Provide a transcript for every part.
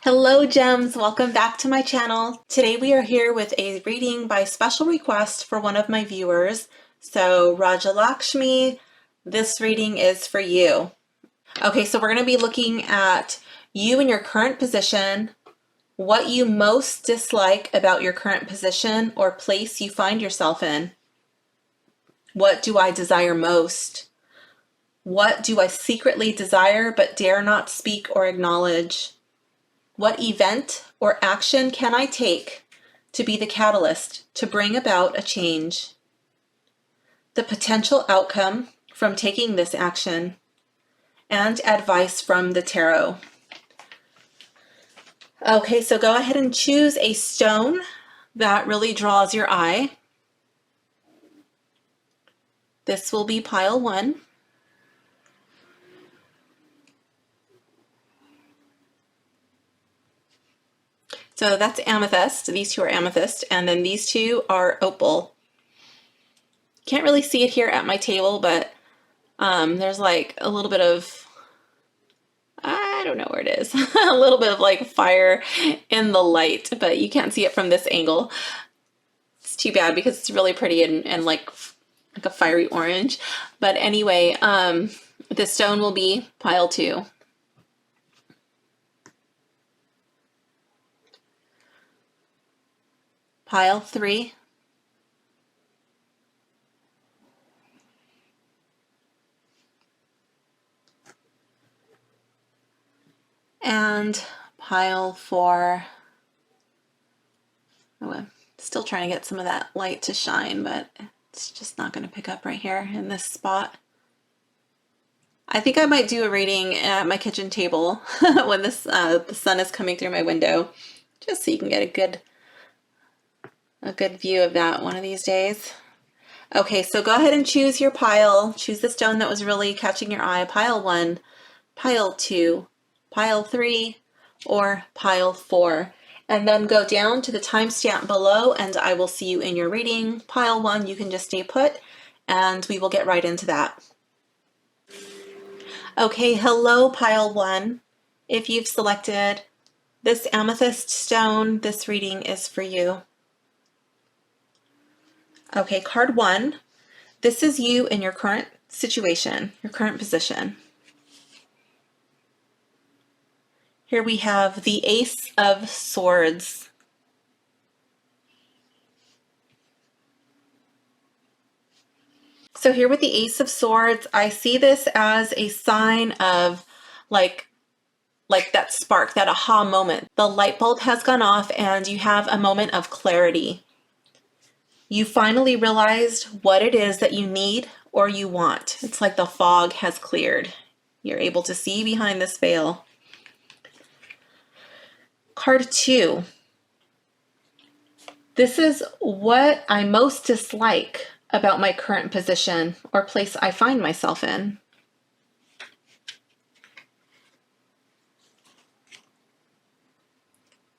Hello gems, welcome back to my channel. Today we are here with a reading by special request for one of my viewers. So Rajalakshmi, this reading is for you. Okay, so we're going to be looking at you in your current position, what you most dislike about your current position or place you find yourself in. What do I desire most? What do I secretly desire but dare not speak or acknowledge? What event or action can I take to be the catalyst to bring about a change? The potential outcome from taking this action, and advice from the tarot. Okay, so go ahead and choose a stone that really draws your eye. This will be pile 1. So that's amethyst. These two are amethyst, and then these two are opal. Can't really see it here at my table, but there's like a little bit of, I don't know where it is, a little bit of like fire in the light, but you can't see it from this angle. It's too bad because it's really pretty and like a fiery orange. But anyway, the stone will be pile 2. Pile 3. And pile 4. Oh, I'm still trying to get some of that light to shine, but it's just not going to pick up right here in this spot. I think I might do a reading at my kitchen table when this the sun is coming through my window, just so you can get a good view of that one of these days. Okay, so go ahead and choose your pile. Choose the stone that was really catching your eye. Pile 1, pile 2, pile 3, or pile 4. And then go down to the timestamp below and I will see you in your reading. Pile 1, you can just stay put and we will get right into that. Okay, hello pile 1. If you've selected this amethyst stone, this reading is for you. Okay, card 1. This is you in your current situation, your current position. Here we have the Ace of Swords. So here with the Ace of Swords, I see this as a sign of like that spark, that aha moment. The light bulb has gone off and you have a moment of clarity. You finally realized what it is that you need or you want. It's like the fog has cleared. You're able to see behind this veil. Card 2. This is what I most dislike about my current position or place I find myself in.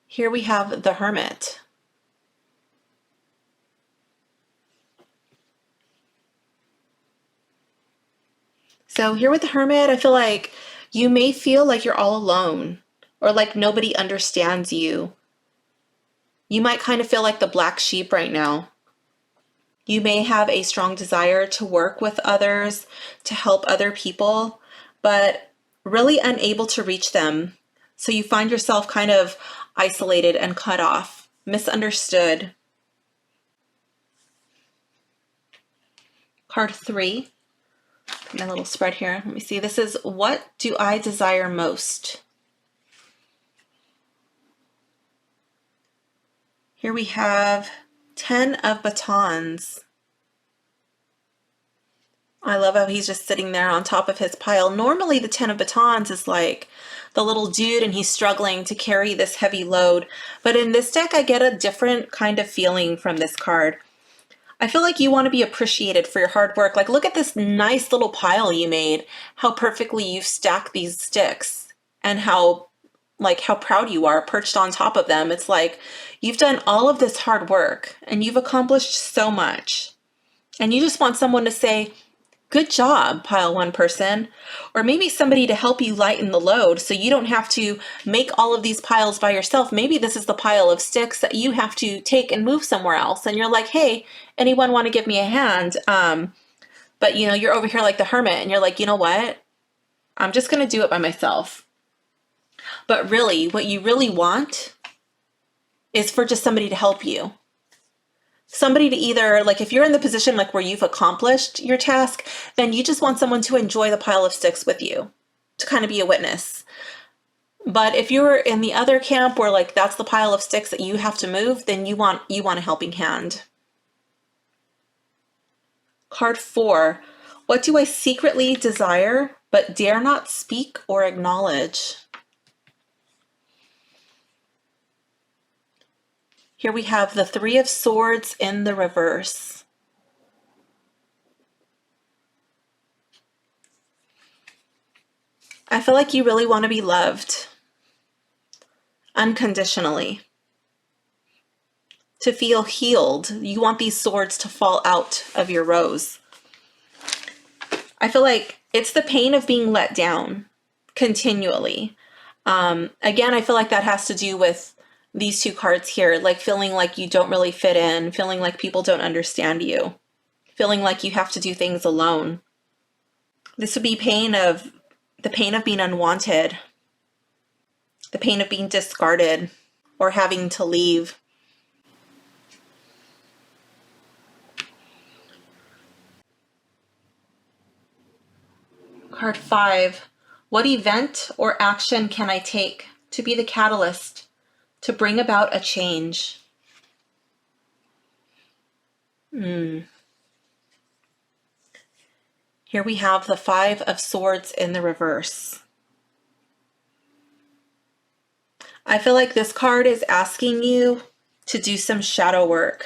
Here we have the Hermit. So here with the Hermit, I feel like you may feel like you're all alone or like nobody understands you. You might kind of feel like the black sheep right now. You may have a strong desire to work with others, to help other people, but really unable to reach them. So you find yourself kind of isolated and cut off, misunderstood. Card 3. My little spread here. Let me see. This is what do I desire most? Here we have 10 of batons. I love how he's just sitting there on top of his pile. Normally the 10 of batons is like the little dude and he's struggling to carry this heavy load. But in this deck, I get a different kind of feeling from this card. I feel like you want to be appreciated for your hard work. Like, look at this nice little pile you made, how perfectly you've stacked these sticks and how proud you are perched on top of them. It's like you've done all of this hard work and you've accomplished so much. And you just want someone to say, Good job, pile one person. Or maybe somebody to help you lighten the load so you don't have to make all of these piles by yourself. Maybe this is the pile of sticks that you have to take and move somewhere else. And you're like, hey, anyone want to give me a hand? But you know, you're over here like the hermit and you're like, you know what? I'm just going to do it by myself. But really, what you really want is for just somebody to help you. Somebody to either, like if you're in the position like where you've accomplished your task, then you just want someone to enjoy the pile of sticks with you, to kind of be a witness. But if you're in the other camp where like that's the pile of sticks that you have to move, then you want a helping hand. Card 4. What do I secretly desire but dare not speak or acknowledge? Here we have the 3 of Swords in the reverse. I feel like you really want to be loved unconditionally. To feel healed, you want these swords to fall out of your rose. I feel like it's the pain of being let down continually. Again, I feel like that has to do with these 2 cards here, like feeling like you don't really fit in, feeling like people don't understand you, feeling like you have to do things alone. This would be the pain of being unwanted, the pain of being discarded or having to leave. Card 5. What event or action can I take to be the catalyst to bring about a change? Here we have the 5 of Swords in the reverse. I feel like this card is asking you to do some shadow work.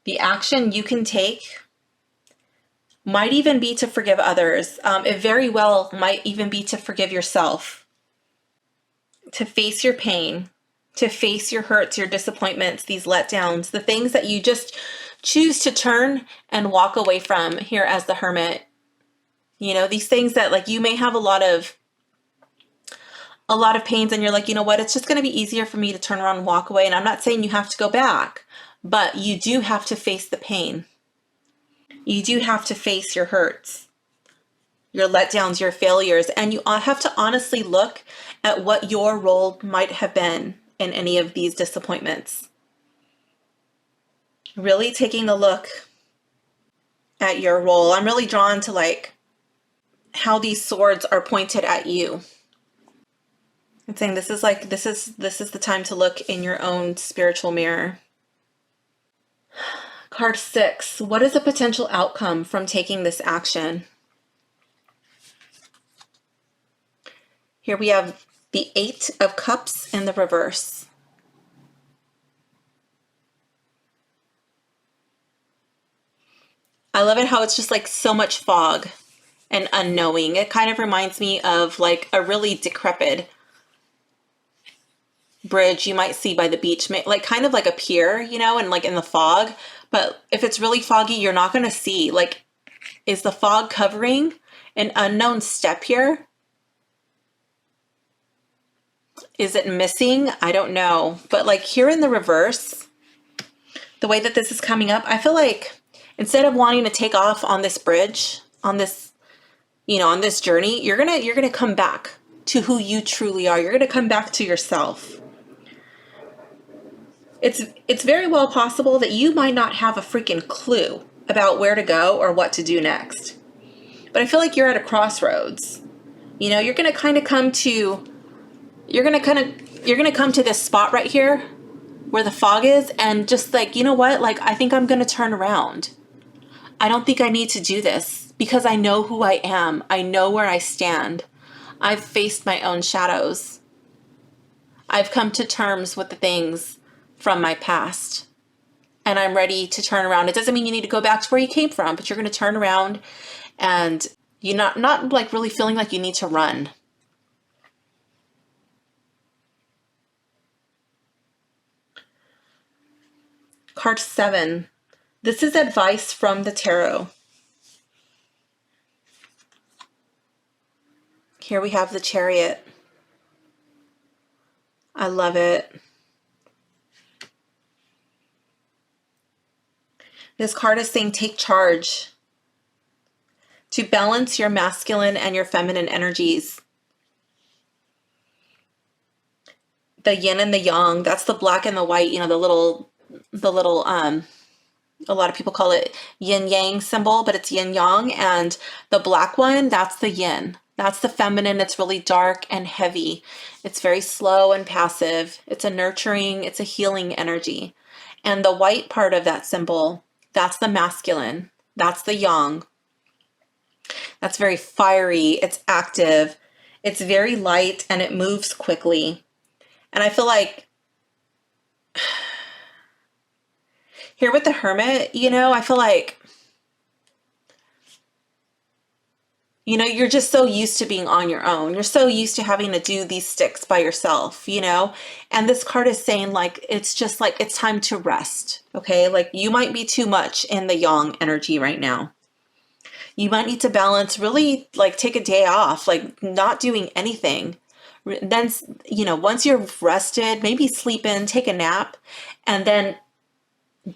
The action you can take might even be to forgive others. It very well might even be to forgive yourself. To face your pain, to face your hurts, your disappointments, these letdowns, the things that you just choose to turn and walk away from here as the hermit. You know, these things that like you may have a lot of pains and you're like, you know what, it's just going to be easier for me to turn around and walk away. And I'm not saying you have to go back, but you do have to face the pain. You do have to face your hurts, your letdowns, your failures, and you have to honestly look at what your role might have been in any of these disappointments. Really taking a look at your role. I'm really drawn to like how these swords are pointed at you. I'm saying this is the time to look in your own spiritual mirror. Card 6. What is a potential outcome from taking this action? Here we have the 8 of Cups in the reverse. I love it how it's just like so much fog and unknowing. It kind of reminds me of like a really decrepit bridge you might see by the beach, like kind of like a pier, you know, and like in the fog. But if it's really foggy, you're not going to see, like, is the fog covering an unknown step here? Is it missing? I don't know. But like here in the reverse, the way that this is coming up, I feel like instead of wanting to take off on this bridge, on this, you know, on this journey, you're going to come back to who you truly are. You're going to come back to yourself. It's very well possible that you might not have a freaking clue about where to go or what to do next. But I feel like you're at a crossroads. You know, you're going to kind of come to this spot right here where the fog is and just like, you know what? Like, I think I'm going to turn around. I don't think I need to do this because I know who I am. I know where I stand. I've faced my own shadows. I've come to terms with the things from my past and I'm ready to turn around. It doesn't mean you need to go back to where you came from, but you're going to turn around and you're not like really feeling like you need to run. Card 7, This is advice from the tarot. Here we have the Chariot. I love it. This card is saying take charge to balance your masculine and your feminine energies. The yin and the yang, that's the black and the white, you know, the little, a lot of people call it yin yang symbol, but it's yin yang. And the black one, that's the yin. That's the feminine. It's really dark and heavy. It's very slow and passive. It's a nurturing, it's a healing energy. And the white part of that symbol, that's the masculine. That's the yang. That's very fiery. It's active. It's very light and it moves quickly. And I feel like here with the Hermit, you know, I feel like, you know, you're just so used to being on your own. You're so used to having to do these sticks by yourself, you know? And this card is saying like, it's just like, it's time to rest, okay? Like you might be too much in the yang energy right now. You might need to balance, really like take a day off, like not doing anything. Then, you know, once you're rested, maybe sleep in, take a nap, and then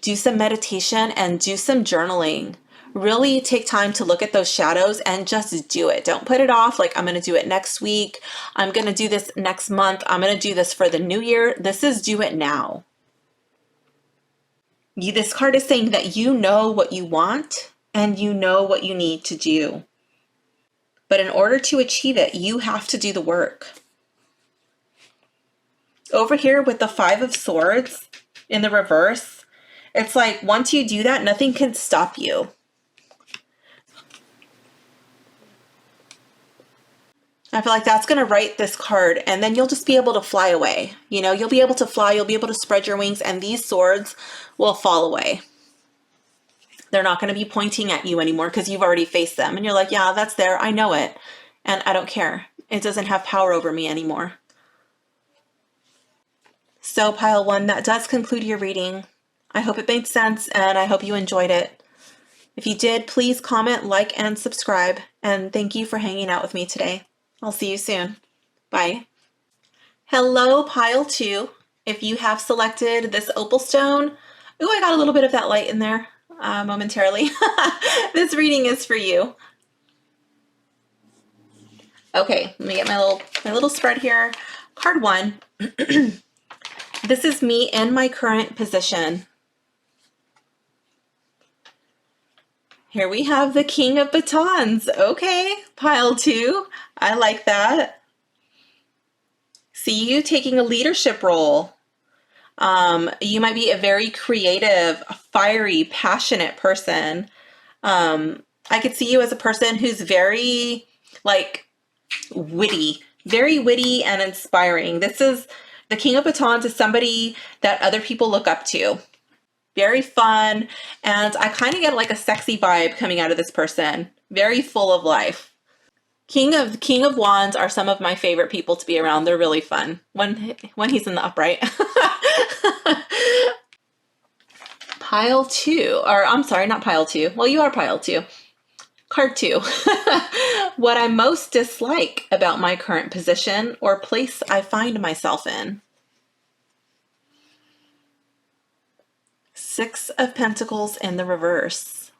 do some meditation and do some journaling. Really take time to look at those shadows and just do it. Don't put it off like I'm going to do it next week. I'm going to do this next month. I'm going to do this for the new year. This is do it now. This card is saying that you know what you want and you know what you need to do. But in order to achieve it, you have to do the work. Over here with the Five of Swords in the reverse, it's like once you do that, nothing can stop you. I feel like that's going to write this card and then you'll just be able to fly away. You know, you'll be able to fly, you'll be able to spread your wings and these swords will fall away. They're not going to be pointing at you anymore because you've already faced them. And you're like, yeah, that's there. I know it. And I don't care. It doesn't have power over me anymore. So pile one, that does conclude your reading. I hope it made sense and I hope you enjoyed it. If you did, please comment, like, and subscribe. And thank you for hanging out with me today. I'll see you soon. Bye. Hello, pile two. If you have selected this opal stone, ooh, I got a little bit of that light in there momentarily. This reading is for you. Okay, let me get my little spread here. Card one. This is me in my current position. Here we have the King of Batons. Okay, pile two. I like that. See you taking a leadership role. You might be a very creative, fiery, passionate person. I could see you as a person who's very like witty, very witty and inspiring. This is the King of Batons is somebody that other people look up to. Very fun, and I kind of get like a sexy vibe coming out of this person. Very full of life. King of Wands are some of my favorite people to be around. They're really fun when he's in the upright. Pile two, or I'm sorry, not pile two. Well, you are pile two. Card two. What I most dislike about my current position or place I find myself in. Six of Pentacles in the reverse.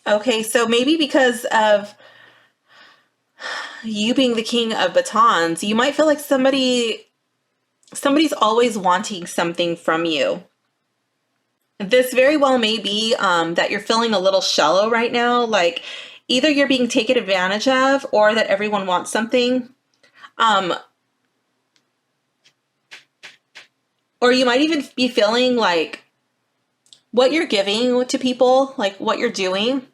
Okay, so maybe because of you being the King of Batons, you might feel like somebody's always wanting something from you. This very well may be that you're feeling a little shallow right now, like either you're being taken advantage of or that everyone wants something. Or you might even be feeling like what you're giving to people, like what you're doing,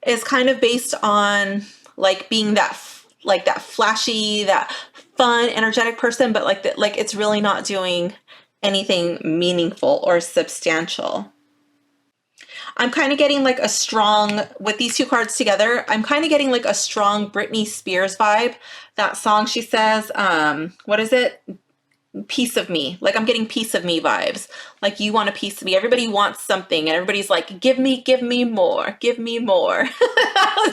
is kind of based on like being that flashy, that fun, energetic person, but like it's really not doing anything meaningful or substantial. I'm kind of getting like a strong, with these two cards together, I'm kind of getting like a strong Britney Spears vibe. That song she says, what is it? piece of me. Like I'm getting piece of me vibes. Like you want a piece of me. Everybody wants something and everybody's like, give me more, give me more.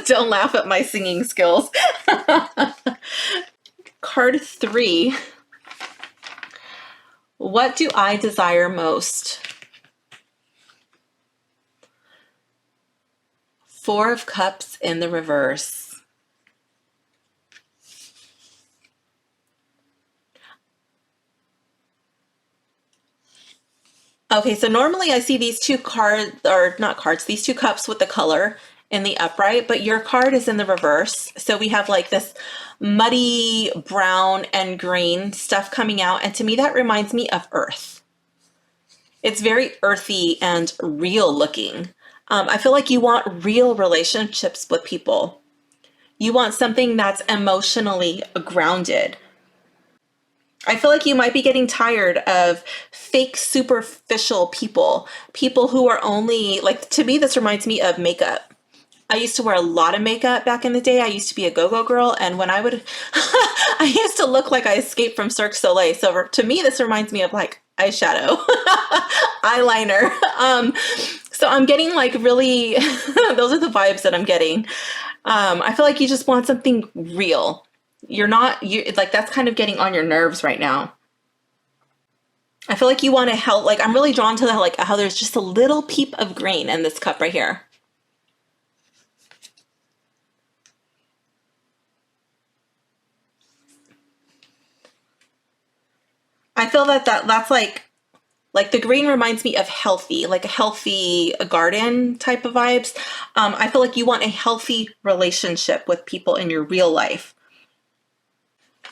Don't laugh at my singing skills. Card 3. What do I desire most? 4 of Cups in the reverse. Okay, so normally I see these two cards, or not cards, these two cups with the color in the upright, but your card is in the reverse. So we have like this muddy brown and green stuff coming out. And to me, that reminds me of earth. It's very earthy and real looking. I feel like you want real relationships with people. You want something that's emotionally grounded. I feel like you might be getting tired of fake, superficial people. People who are only, like, to me, this reminds me of makeup. I used to wear a lot of makeup back in the day. I used to be a go-go girl, and when I would, I used to look like I escaped from Cirque du Soleil. So to me, this reminds me of like eyeshadow, eyeliner. So I'm getting like really, those are the vibes that I'm getting. I feel like you just want something real. You're not, like that's kind of getting on your nerves right now. I feel like you want to help, like I'm really drawn to the, like how there's just a little peep of green in this cup right here. I feel that that's like the green reminds me of healthy, like a healthy garden type of vibes. I feel like you want a healthy relationship with people in your real life.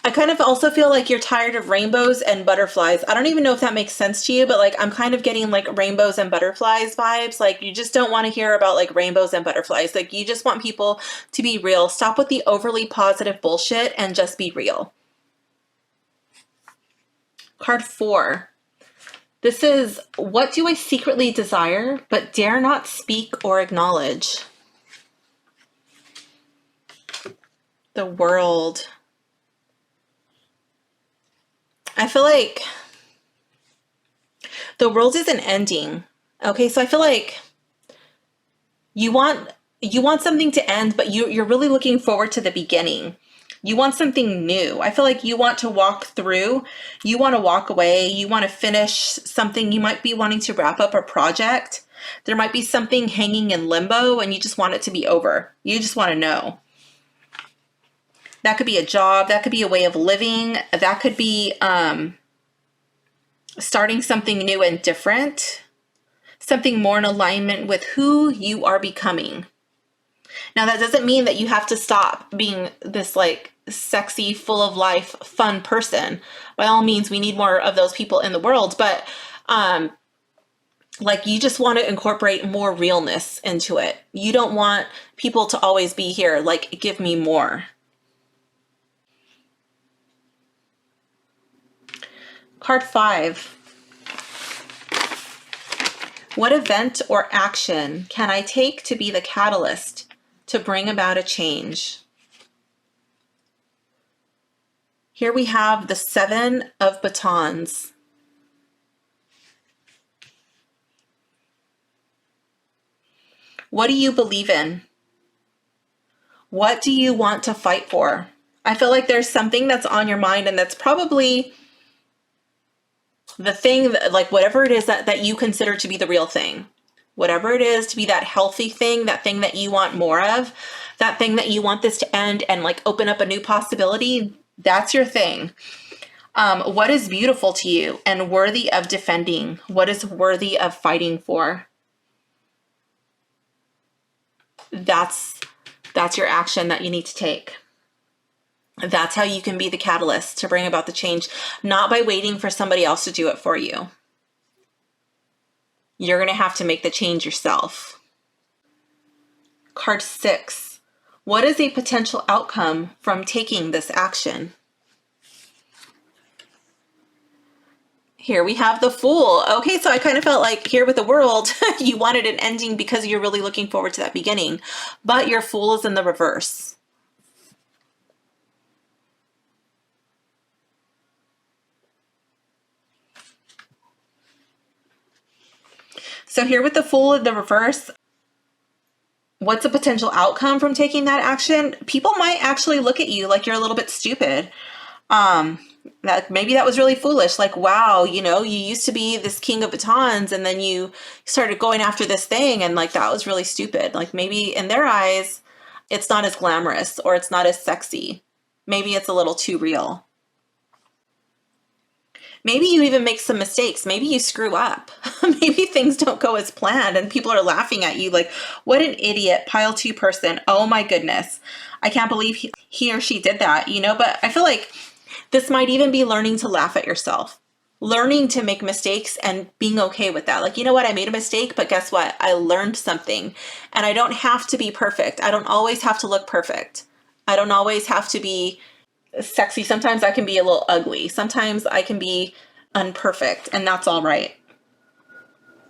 I kind of also feel like you're tired of rainbows and butterflies. I don't even know if that makes sense to you, but like I'm kind of getting like rainbows and butterflies vibes. Like you just don't want to hear about like rainbows and butterflies. Like you just want people to be real. Stop with the overly positive bullshit and just be real. Card 4. This is, what do I secretly desire but dare not speak or acknowledge? The World. I feel like the world isn't ending. Okay, so I feel like you want something to end, but you're really looking forward to the beginning. You want something new. I feel like you want to walk through, you want to walk away, you want to finish something. You might be wanting to wrap up a project. There might be something hanging in limbo and you just want it to be over. You just want to know. That could be a job. That could be a way of living. That could be starting something new and different. Something more in alignment with who you are becoming. Now, that doesn't mean that you have to stop being this like sexy, full of life, fun person. By all means, we need more of those people in the world. But like you just want to incorporate more realness into it. You don't want people to always be here. Like, give me more. Card 5. What event or action can I take to be the catalyst to bring about a change? Here we have the 7 of batons. What do you believe in? What do you want to fight for? I feel like there's something that's on your mind, and that's probably the thing that, like, whatever it is that you consider to be the real thing, whatever it is to be that healthy thing, that thing that you want more of, that thing that you want this to end and like open up a new possibility, that's your thing. What is beautiful to you and worthy of defending? What is worthy of fighting for? That's your action that you need to take. That's how you can be the catalyst to bring about the change, not by waiting for somebody else to do it for you. You're going to have to make the change yourself. Card 6. What is a potential outcome from taking this action? Here we have the Fool. Okay, so I kind of felt like here with the World, you wanted an ending because you're really looking forward to that beginning, but your Fool is in the reverse. So here with the Fool in the reverse, what's a potential outcome from taking that action? People might actually look at you like you're a little bit stupid. That maybe that was really foolish. Like, wow, you know, you used to be this king of batons and then you started going after this thing and like that was really stupid. Like maybe in their eyes, it's not as glamorous or it's not as sexy. Maybe it's a little too real. Maybe you even make some mistakes. Maybe you screw up. Maybe things don't go as planned and people are laughing at you like, what an idiot, pile 2 person. Oh my goodness. I can't believe he or she did that, you know, but I feel like this might even be learning to laugh at yourself, learning to make mistakes and being okay with that. Like, you know what? I made a mistake, but guess what? I learned something and I don't have to be perfect. I don't always have to look perfect. I don't always have to be sexy. Sometimes I can be a little ugly. Sometimes I can be unperfect and that's all right.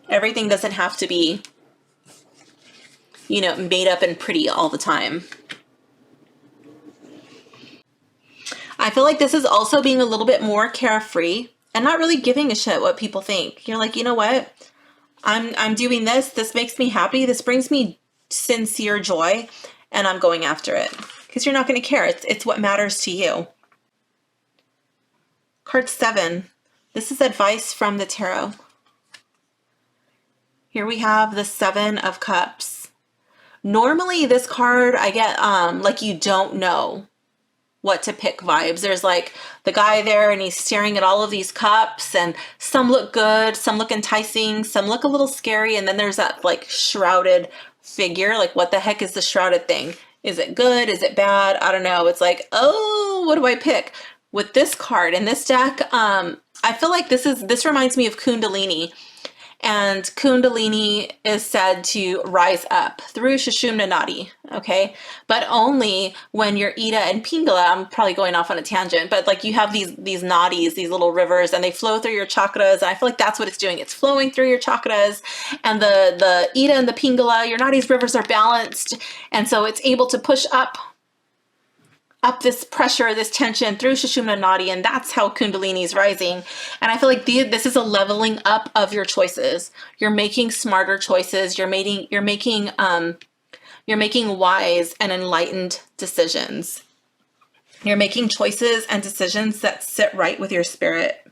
Everything doesn't have to be, you know, made up and pretty all the time. I feel like this is also being a little bit more carefree and not really giving a shit what people think. You're like, you know what? I'm doing this. This makes me happy. This brings me sincere joy and I'm going after it because you're not going to care. It's what matters to you. Card 7. This is advice from the tarot. Here we have the 7 of Cups. Normally this card I get like you don't know what to pick vibes. There's like the guy there and he's staring at all of these cups and some look good, some look enticing, some look a little scary. And then there's that like shrouded figure. Like what the heck is the shrouded thing? Is it good? Is it bad? I don't know. It's like, oh, what do I pick? With this card in this deck, I feel like this reminds me of Kundalini. And Kundalini is said to rise up through Sushumna Nadi, okay? But only when you're Ida and Pingala, I'm probably going off on a tangent, but like you have these nadis, these little rivers, and they flow through your chakras, and I feel like that's what it's doing. It's flowing through your chakras, and the Ida and the Pingala, your Nadi's rivers are balanced, and so it's able to push up this pressure, this tension through Sushumna Nadi, and that's how Kundalini is rising. And I feel like this is a leveling up of your choices. You're making smarter choices. You're making wise and enlightened decisions. You're making choices and decisions that sit right with your spirit.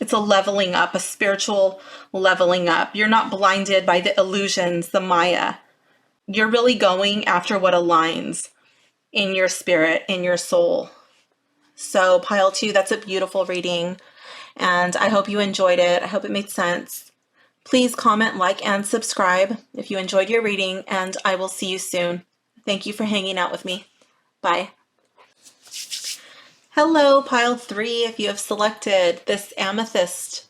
It's a leveling up, a spiritual leveling up. You're not blinded by the illusions, the Maya. You're really going after what aligns in your spirit, in your soul. So pile 2, that's a beautiful reading. And I hope you enjoyed it. I hope it made sense. Please comment, like, and subscribe if you enjoyed your reading, and I will see you soon. Thank you for hanging out with me. Bye. Hello, pile 3. If you have selected this amethyst,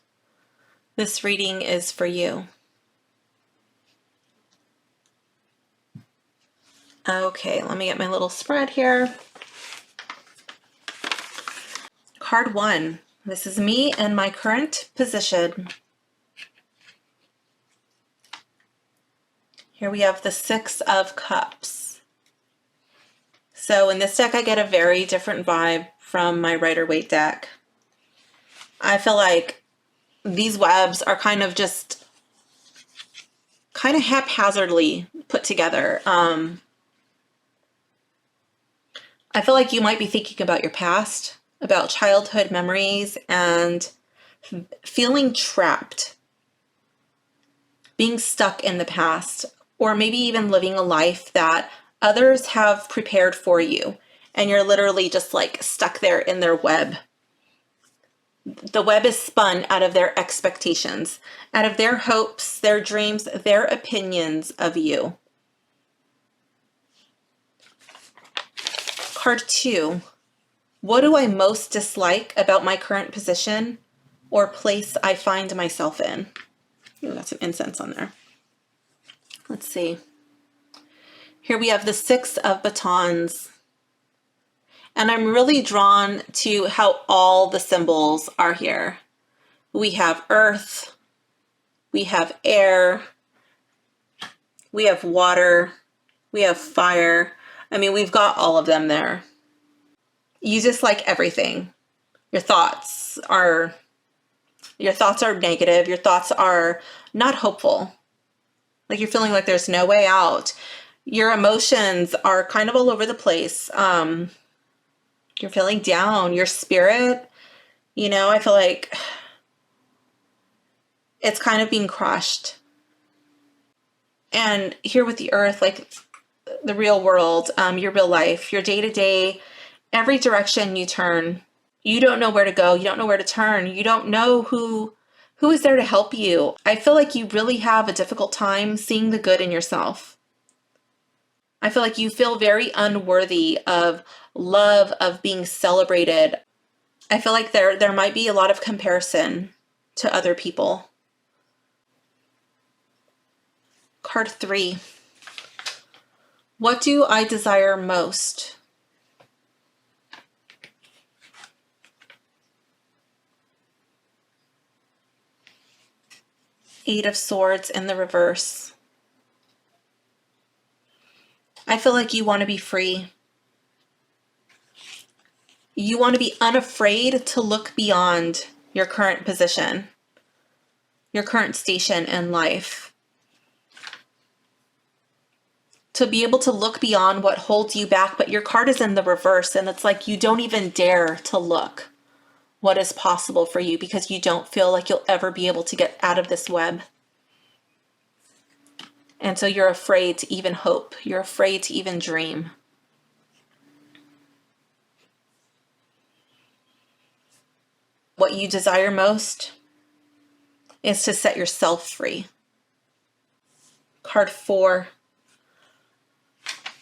this reading is for you. Okay, let me get my little spread here. Card 1. This is me in my current position. Here we have the 6 of Cups. So in this deck, I get a very different vibe from my Rider-Waite deck. I feel like these webs are kind of haphazardly put together. I feel like you might be thinking about your past, about childhood memories, and feeling trapped, being stuck in the past, or maybe even living a life that others have prepared for you, and you're literally just like stuck there in their web. The web is spun out of their expectations, out of their hopes, their dreams, their opinions of you. Card 2. What do I most dislike about my current position or place I find myself in? Ooh, that's some incense on there. Let's see. Here we have the 6 of Batons. And I'm really drawn to how all the symbols are here. We have earth, we have air, we have water, we have fire. I mean, we've got all of them there. You just like everything. Your thoughts are, Your thoughts are negative. Your thoughts are not hopeful. Like you're feeling like there's no way out. Your emotions are kind of all over the place. You're feeling down. Your spirit, you know, I feel like it's kind of being crushed. And here with the earth, like the real world, your real life, your day-to-day, every direction you turn, you don't know where to go. You don't know where to turn. You don't know who is there to help you. I feel like you really have a difficult time seeing the good in yourself. I feel like you feel very unworthy of love, of being celebrated. I feel like there might be a lot of comparison to other people. Card 3. What do I desire most? Eight of Swords in the reverse. I feel like you want to be free. You want to be unafraid to look beyond your current position, your current station in life. To be able to look beyond what holds you back, but your card is in the reverse, and it's like you don't even dare to look what is possible for you because you don't feel like you'll ever be able to get out of this web. And so you're afraid to even hope. You're afraid to even dream. What you desire most is to set yourself free. Card 4.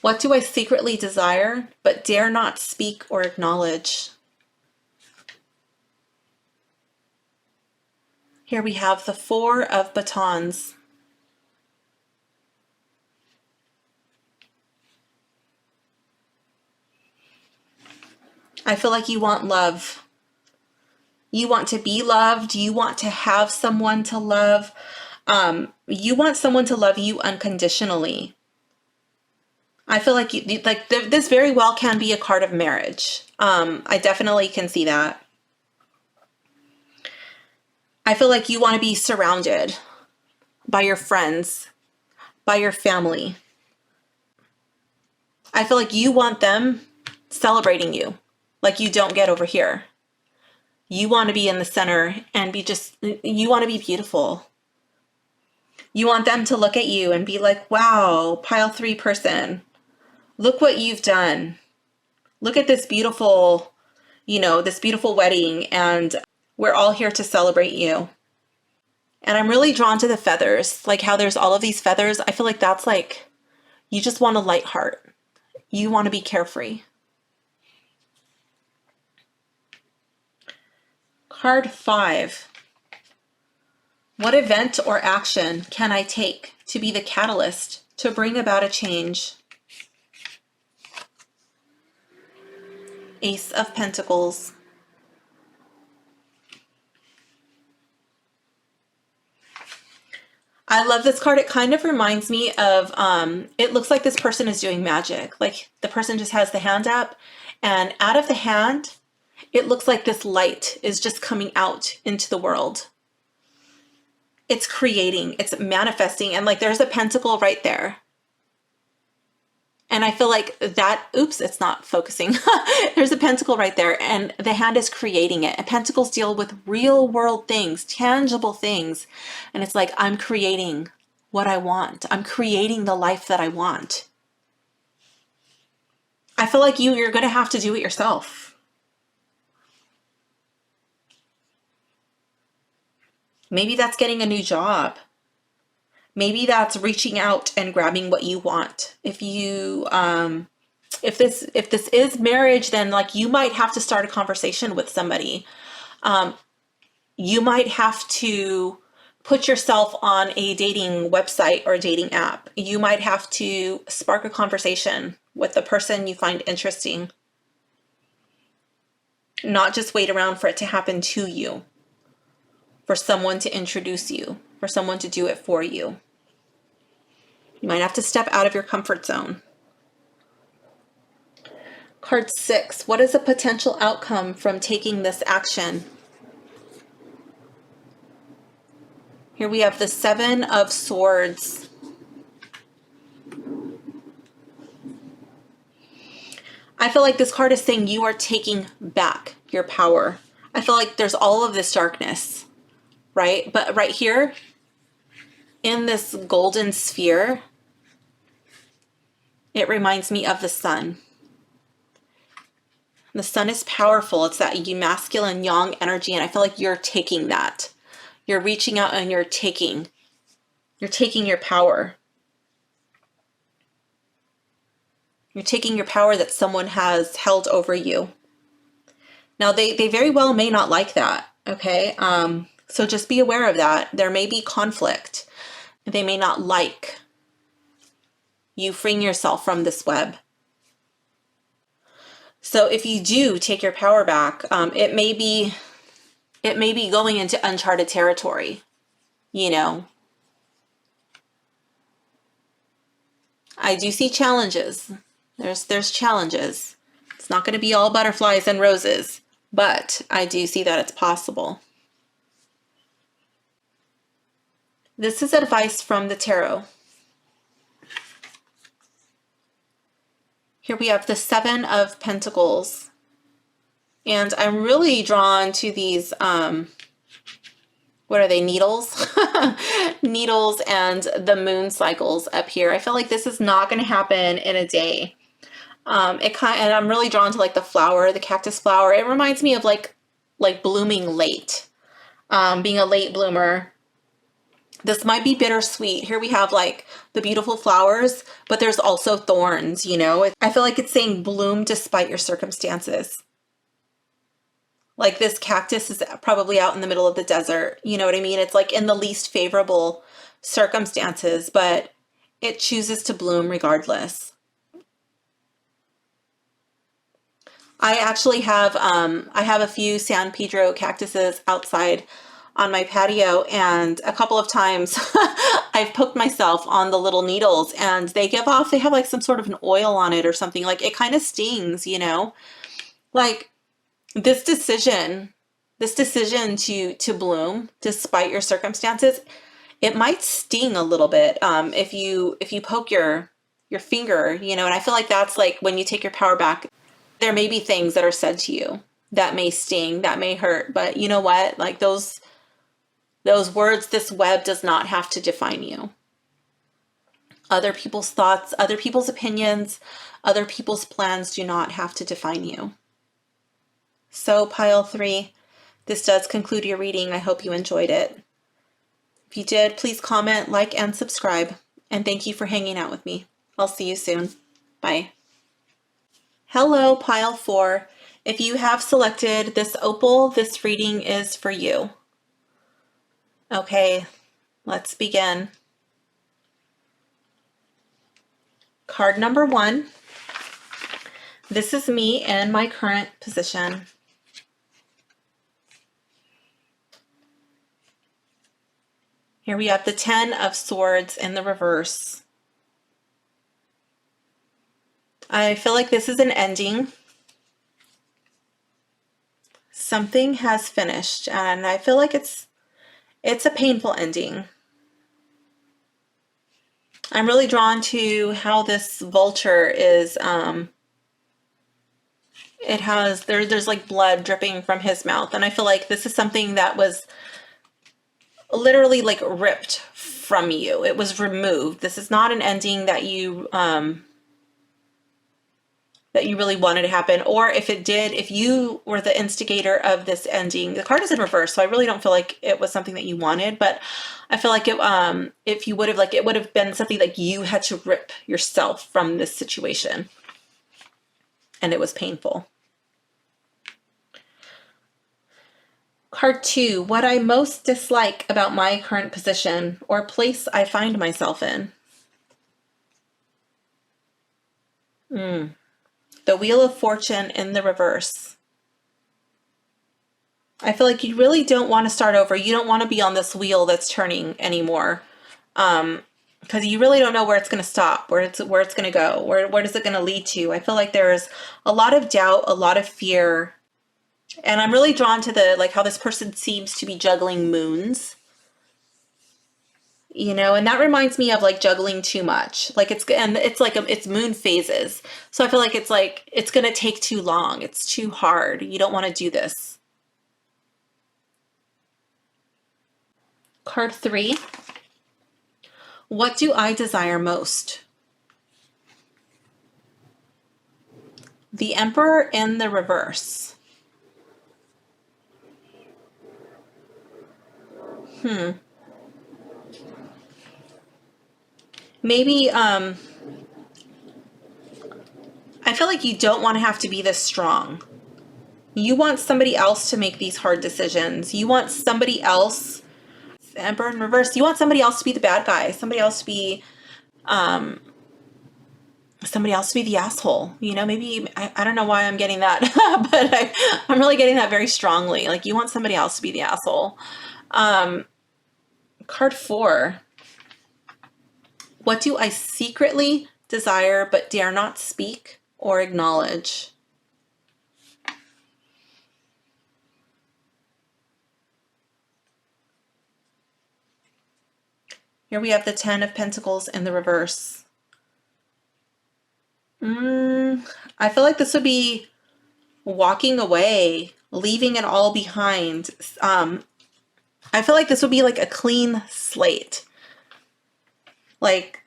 What do I secretly desire but dare not speak or acknowledge? Here we have the 4 of batons. I feel like you want love. You want to be loved. You want to have someone to love. You want someone to love you unconditionally. I feel like this very well can be a card of marriage. I definitely can see that. I feel like you want to be surrounded by your friends, by your family. I feel like you want them celebrating you like you don't get over here. You want to be in the center and you want to be beautiful. You want them to look at you and be like, wow, pile 3 person, look what you've done. Look at this beautiful, this beautiful wedding, and we're all here to celebrate you. And I'm really drawn to the feathers, like how there's all of these feathers. I feel like that's like, you just want a light heart. You want to be carefree. Card 5. What event or action can I take to be the catalyst to bring about a change? Ace of Pentacles. I love this card. It kind of reminds me of, it looks like this person is doing magic. Like the person just has the hand up, and out of the hand, it looks like this light is just coming out into the world. It's creating, it's manifesting, and like there's a pentacle right there. And I feel like that, oops, it's not focusing. There's a pentacle right there, and the hand is creating it. And pentacles deal with real world things, tangible things. And it's like, I'm creating what I want. I'm creating the life that I want. I feel like you're going to have to do it yourself. Maybe that's getting a new job. Maybe that's reaching out and grabbing what you want. If this is marriage, then like you might have to start a conversation with somebody. You might have to put yourself on a dating website or a dating app. You might have to spark a conversation with the person you find interesting. Not just wait around for it to happen to you. For someone to introduce you, for someone to do it for you. You might have to step out of your comfort zone. Card 6, what is a potential outcome from taking this action? Here we have the Seven of Swords. I feel like this card is saying you are taking back your power. I feel like there's all of this darkness, right? But right here in this golden sphere, it reminds me of the sun. The sun is powerful. It's that masculine yang energy, and I feel like you're taking that. You're reaching out and you're taking your power. You're taking your power that someone has held over you. Now, they very well may not like that, okay? So just be aware of that. There may be conflict. They may not like you freeing yourself from this web. So if you do take your power back, it may be going into uncharted territory, you know. I do see challenges. There's challenges. It's not going to be all butterflies and roses, but I do see that it's possible. This is advice from the tarot. Here we have the Seven of Pentacles. And I'm really drawn to these, what are they, needles? Needles and the moon cycles up here. I feel like this is not going to happen in a day. And I'm really drawn to like the flower, the cactus flower. It reminds me of like blooming late, being a late bloomer. This might be bittersweet. Here we have like the beautiful flowers, but there's also thorns, you know. I feel like it's saying bloom despite your circumstances. Like this cactus is probably out in the middle of the desert. You know what I mean? It's like in the least favorable circumstances, but it chooses to bloom regardless. I actually have, I have a few San Pedro cactuses outside on my patio, and a couple of times I've poked myself on the little needles and they have like some sort of an oil on it or something. Like it kind of stings, you know, like this decision to bloom despite your circumstances, it might sting a little bit. If you poke your finger, you know, and I feel like that's like when you take your power back, there may be things that are said to you that may sting, that may hurt, but you know what? Like those words, this web does not have to define you. Other people's thoughts, other people's opinions, other people's plans do not have to define you. So pile 3, this does conclude your reading. I hope you enjoyed it. If you did, please comment, like, and subscribe. And thank you for hanging out with me. I'll see you soon. Bye. Hello, pile 4. If you have selected this opal, this reading is for you. Okay, let's begin. Card number 1. This is me in my current position. Here we have the 10 of Swords in the reverse. I feel like this is an ending. Something has finished, and I feel like it's a painful ending. I'm really drawn to how this vulture is, there's like blood dripping from his mouth. And I feel like this is something that was literally like ripped from you. It was removed. This is not an ending that you really wanted to happen. Or if it did, if you were the instigator of this ending, the card is in reverse. So I really don't feel like it was something that you wanted, but I feel like if you would have, like, it would have been something like you had to rip yourself from this situation. And it was painful. Card 2, what I most dislike about my current position or place I find myself in. The Wheel of Fortune in the reverse. I feel like you really don't want to start over. You don't want to be on this wheel that's turning anymore. Because you really don't know where it's going to stop, where it's going to go, where is it going to lead to. I feel like there's a lot of doubt, a lot of fear. And I'm really drawn to how this person seems to be juggling moons. you know, and that reminds me of like juggling too much. Like it's like it's moon phases. So I feel like it's going to take too long. It's too hard. You don't want to do this. Card 3. What do I desire most? The Emperor in the reverse. Maybe I feel like you don't want to have to be this strong. You want somebody else to make these hard decisions. You want somebody else, the Emperor in reverse, you want somebody else to be the bad guy, somebody else to be the asshole. You know, maybe I don't know why I'm getting that, but I'm really getting that very strongly. Like you want somebody else to be the asshole. Card 4. What do I secretly desire but dare not speak or acknowledge? Here we have the 10 of Pentacles in the reverse. I feel like this would be walking away, leaving it all behind. I feel like this would be like a clean slate. Like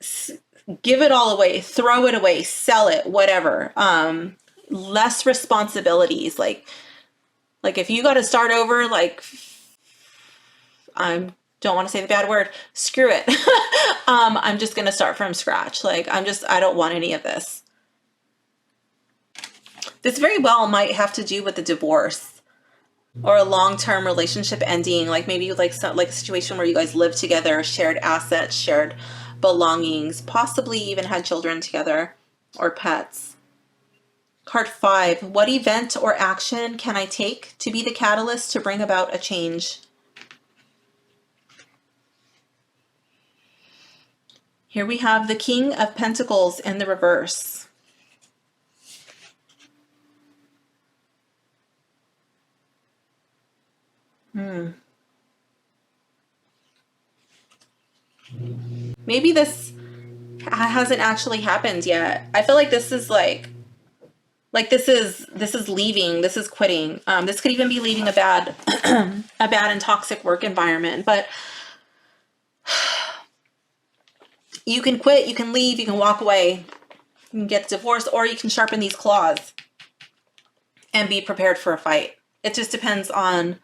give it all away, throw it away, sell it, whatever. Less responsibilities. Like if you got to start over, like I don't want to say the bad word, screw it. I'm just going to start from scratch. Like I don't want any of this. This very well might have to do with a divorce or a long-term relationship ending. Like maybe like a situation where you guys live together, shared assets, shared belongings, possibly even had children together or pets. Card 5. What event or action can I take to be the catalyst to bring about a change? Here we have the King of Pentacles in the reverse. Maybe this hasn't actually happened yet. I feel like this is like this is leaving, this is quitting. This could even be leaving a bad and toxic work environment, but you can quit, you can leave, you can walk away, you can get divorced, or you can sharpen these claws and be prepared for a fight. It just depends on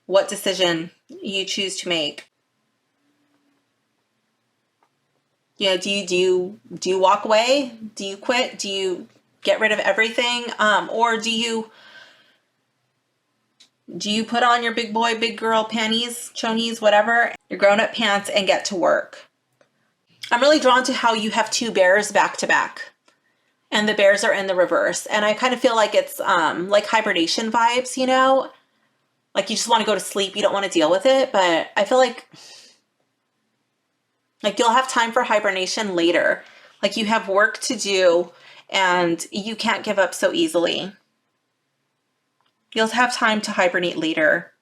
what decision you choose to make. Yeah, do you walk away? Do you quit? Do you get rid of everything? Or do you put on your big boy, big girl panties, chonies, whatever, your grown-up pants and get to work? I'm really drawn to how you have 2 bears back to back. And the bears are in the reverse. And I kind of feel like it's like hibernation vibes, you know? Like you just want to go to sleep. You don't want to deal with it. But I feel like you'll have time for hibernation later. Like you have work to do and you can't give up so easily. You'll have time to hibernate later.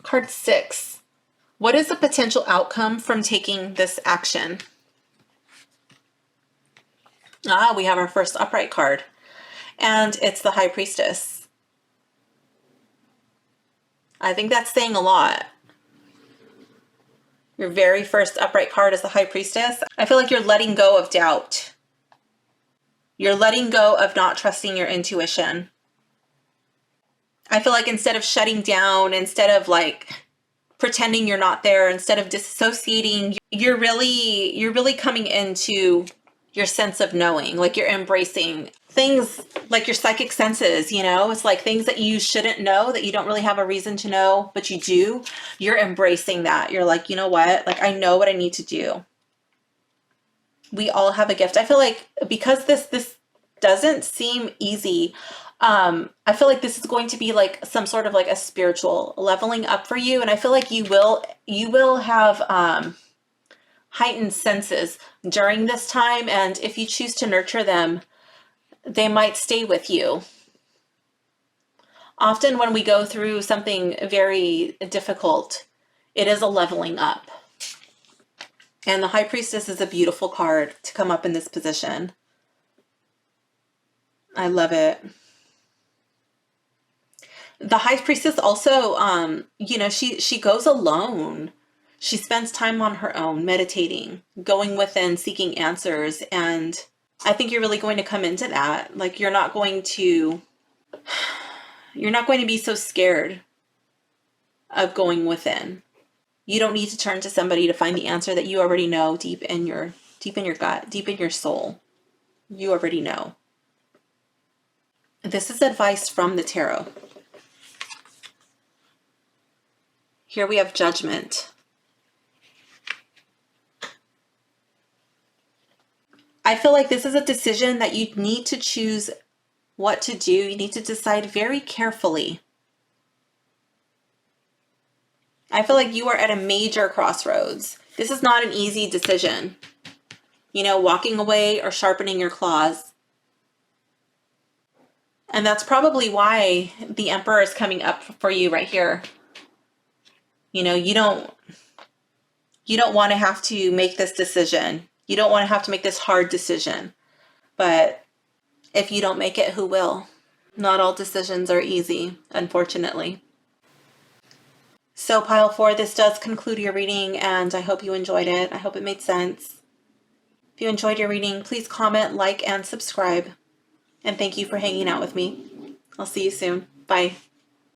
Card 6. What is the potential outcome from taking this action? We have our first upright card. And it's the High Priestess. I think that's saying a lot. Your very first upright card is the High Priestess. I feel like you're letting go of doubt. You're letting go of not trusting your intuition. I feel like instead of shutting down, instead of like pretending you're not there, instead of disassociating, you're really coming into your sense of knowing. Like you're embracing things like your psychic senses, you know? It's like things that you shouldn't know, that you don't really have a reason to know, but you do. You're embracing that. You're like, you know what? Like I know what I need to do. We all have a gift. I feel like because this doesn't seem easy, I feel like this is going to be like some sort of like a spiritual leveling up for you. And I feel like you will have heightened senses during this time. And if you choose to nurture them, they might stay with you. Often when we go through something very difficult, it is a leveling up. And the High Priestess is a beautiful card to come up in this position. I love it. The High Priestess also, you know, she goes alone. She spends time on her own, meditating, going within, seeking answers. And I think you're really going to come into that. Like, you're not going to be so scared of going within. You don't need to turn to somebody to find the answer that you already know deep in your gut, deep in your soul. You already know. This is advice from the tarot. Here we have Judgment. I feel like this is a decision that you need to choose what to do. You need to decide very carefully. I feel like you are at a major crossroads. This is not an easy decision. You know, walking away or sharpening your claws. And that's probably why the Emperor is coming up for you right here. You know, you don't want to have to make this decision. You don't want to have to make this hard decision. But if you don't make it, who will? Not all decisions are easy, unfortunately. So pile 4, this does conclude your reading, and I hope you enjoyed it. I hope it made sense. If you enjoyed your reading, please comment, like, and subscribe. And thank you for hanging out with me. I'll see you soon. Bye.